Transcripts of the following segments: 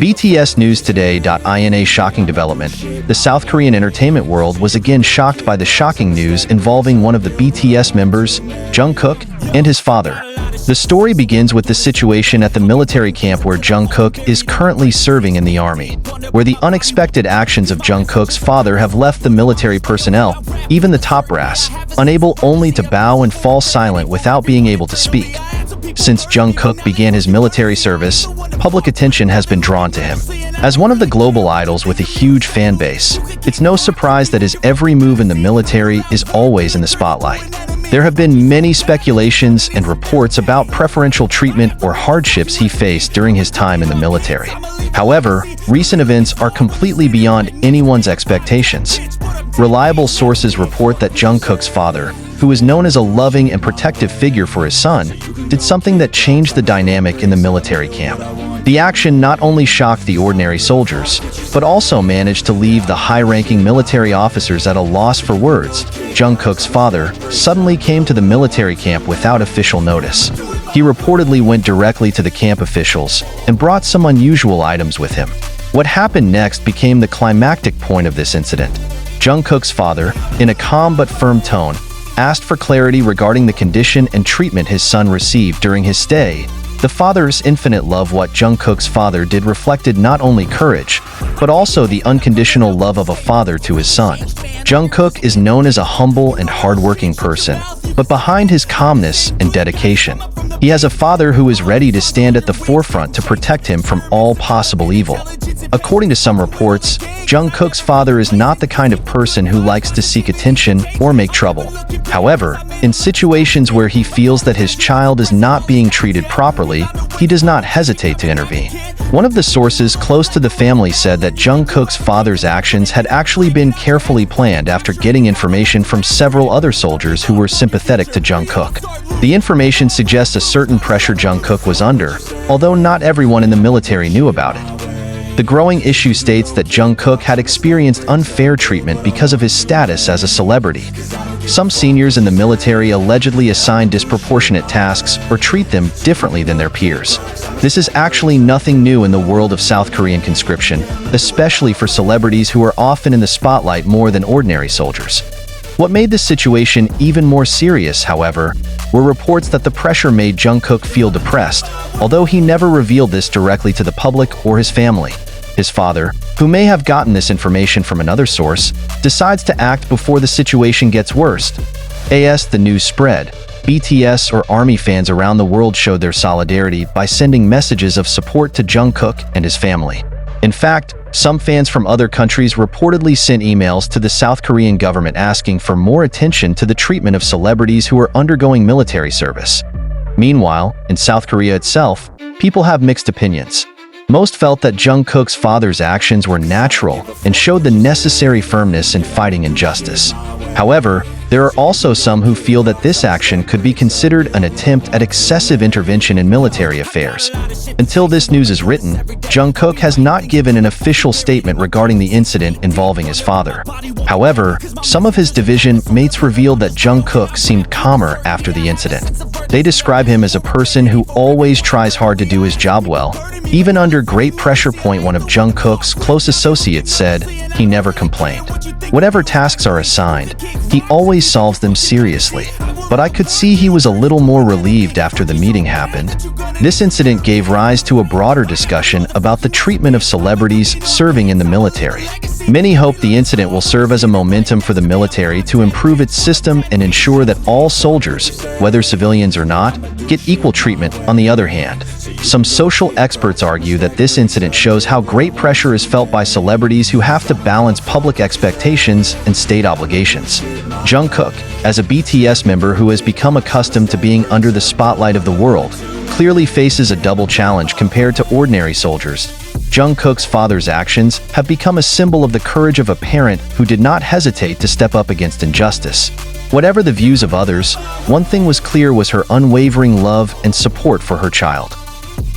BTS News Today.ina Shocking development. The South Korean entertainment world was again shocked by the shocking news involving one of the BTS members, Jungkook, and his father. The story begins with the situation at the military camp where Jungkook is currently serving in the army, where the unexpected actions of Jungkook's father have left the military personnel, even the top brass, unable only to bow and fall silent without being able to speak. Since Jungkook began his military service, public attention has been drawn to him. As one of the global idols with a huge fan base, it's no surprise that his every move in the military is always in the spotlight. There have been many speculations and reports about preferential treatment or hardships he faced during his time in the military. However, recent events are completely beyond anyone's expectations. Reliable sources report that Jungkook's father, who is known as a loving and protective figure for his son, did something that changed the dynamic in the military camp. The action not only shocked the ordinary soldiers, but also managed to leave the high-ranking military officers at a loss for words. Jungkook's father suddenly came to the military camp without official notice. He reportedly went directly to the camp officials and brought some unusual items with him. What happened next became the climactic point of this incident. Jungkook's father, in a calm but firm tone, asked for clarity regarding the condition and treatment his son received during his stay. The father's infinite love what Jungkook's father did reflected not only courage, but also the unconditional love of a father to his son. Jungkook is known as a humble and hardworking person, but behind his calmness and dedication, he has a father who is ready to stand at the forefront to protect him from all possible evil. According to some reports, Jungkook's father is not the kind of person who likes to seek attention or make trouble. However, in situations where he feels that his child is not being treated properly, he does not hesitate to intervene. One of the sources close to the family said that Jungkook's father's actions had actually been carefully planned after getting information from several other soldiers who were sympathetic to Jungkook. The information suggests a certain pressure Jungkook was under, although not everyone in the military knew about it. The growing issue states that Jungkook had experienced unfair treatment because of his status as a celebrity. Some seniors in the military allegedly assign disproportionate tasks or treat them differently than their peers. This is actually nothing new in the world of South Korean conscription, especially for celebrities who are often in the spotlight more than ordinary soldiers. What made this situation even more serious, however, were reports that the pressure made Jungkook feel depressed, although he never revealed this directly to the public or his family. His father, who may have gotten this information from another source, decides to act before the situation gets worse. As the news spread, BTS or ARMY fans around the world showed their solidarity by sending messages of support to Jungkook and his family. In fact, some fans from other countries reportedly sent emails to the South Korean government asking for more attention to the treatment of celebrities who are undergoing military service. Meanwhile, in South Korea itself, people have mixed opinions. Most felt that Jungkook's father's actions were natural and showed the necessary firmness in fighting injustice. However, there are also some who feel that this action could be considered an attempt at excessive intervention in military affairs. Until this news is written, Jungkook has not given an official statement regarding the incident involving his father. However, some of his division mates revealed that Jungkook seemed calmer after the incident. They describe him as a person who always tries hard to do his job well. Even under great pressure point, one of Jungkook's close associates said he never complained. Whatever tasks are assigned, he always solves them seriously. But I could see he was a little more relieved after the meeting happened. This incident gave rise to a broader discussion about the treatment of celebrities serving in the military. Many hope the incident will serve as a momentum for the military to improve its system and ensure that all soldiers, whether civilians or not, get equal treatment. On the other hand, some social experts argue that this incident shows how great pressure is felt by celebrities who have to balance public expectations and state obligations. Jungkook, as a BTS member who has become accustomed to being under the spotlight of the world, clearly faces a double challenge compared to ordinary soldiers. Jungkook's father's actions have become a symbol of the courage of a parent who did not hesitate to step up against injustice. Whatever the views of others, one thing was clear was her unwavering love and support for her child.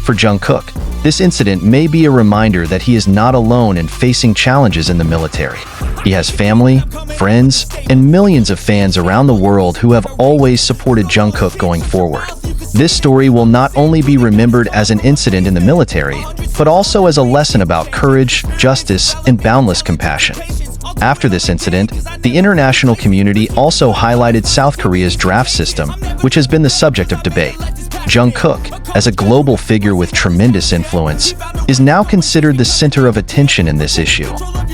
For Jungkook, this incident may be a reminder that he is not alone in facing challenges in the military. He has family, friends, and millions of fans around the world who have always supported Jungkook going forward. This story will not only be remembered as an incident in the military, but also as a lesson about courage, justice, and boundless compassion. After this incident, the international community also highlighted South Korea's draft system, which has been the subject of debate. Jungkook, as a global figure with tremendous influence, is now considered the center of attention in this issue.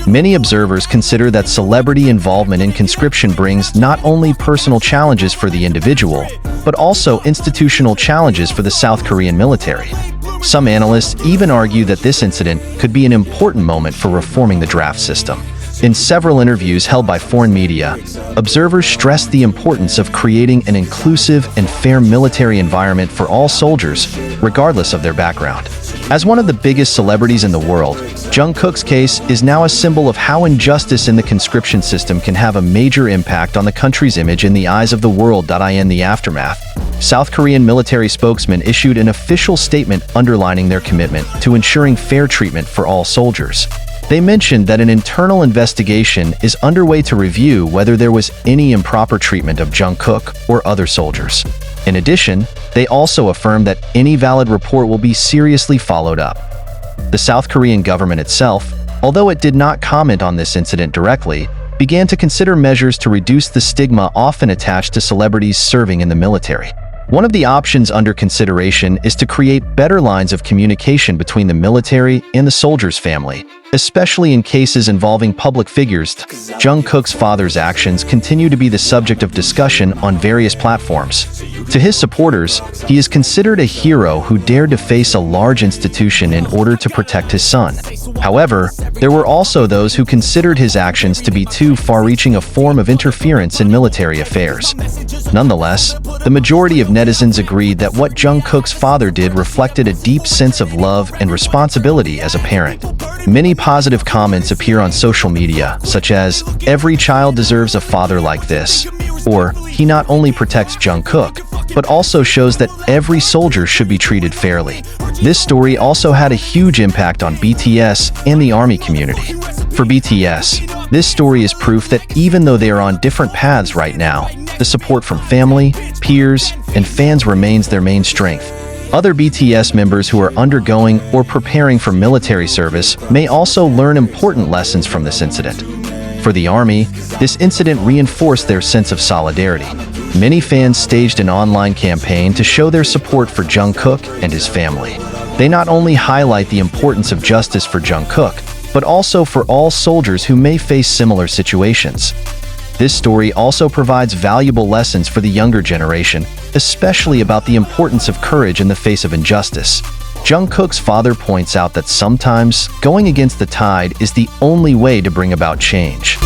Many observers consider that celebrity involvement in conscription brings not only personal challenges for the individual, but also institutional challenges for the South Korean military. Some analysts even argue that this incident could be an important moment for reforming the draft system. In several interviews held by foreign media, observers stressed the importance of creating an inclusive and fair military environment for all soldiers, regardless of their background. As one of the biggest celebrities in the world, Jungkook's case is now a symbol of how injustice in the conscription system can have a major impact on the country's image in the eyes of the world. In the aftermath, South Korean military spokesmen issued an official statement underlining their commitment to ensuring fair treatment for all soldiers. They mentioned that an internal investigation is underway to review whether there was any improper treatment of Jungkook or other soldiers. In addition, they also affirmed that any valid report will be seriously followed up. The South Korean government itself, although it did not comment on this incident directly, began to consider measures to reduce the stigma often attached to celebrities serving in the military. One of the options under consideration is to create better lines of communication between the military and the soldier's family, especially in cases involving public figures. Jungkook's father's actions continue to be the subject of discussion on various platforms. To his supporters, he is considered a hero who dared to face a large institution in order to protect his son. However, there were also those who considered his actions to be too far-reaching a form of interference in military affairs. Nonetheless, the majority of netizens agreed that what Jungkook's father did reflected a deep sense of love and responsibility as a parent. Many positive comments appear on social media, such as, "Every child deserves a father like this," or "He not only protects Jungkook, but also shows that every soldier should be treated fairly." This story also had a huge impact on BTS and the ARMY community. For BTS, this story is proof that even though they are on different paths right now, the support from family, peers, and fans remains their main strength. Other BTS members who are undergoing or preparing for military service may also learn important lessons from this incident. For the ARMY, this incident reinforced their sense of solidarity. Many fans staged an online campaign to show their support for Jungkook and his family. They not only highlight the importance of justice for Jungkook, but also for all soldiers who may face similar situations. This story also provides valuable lessons for the younger generation, especially about the importance of courage in the face of injustice. Jungkook's father points out that sometimes going against the tide is the only way to bring about change.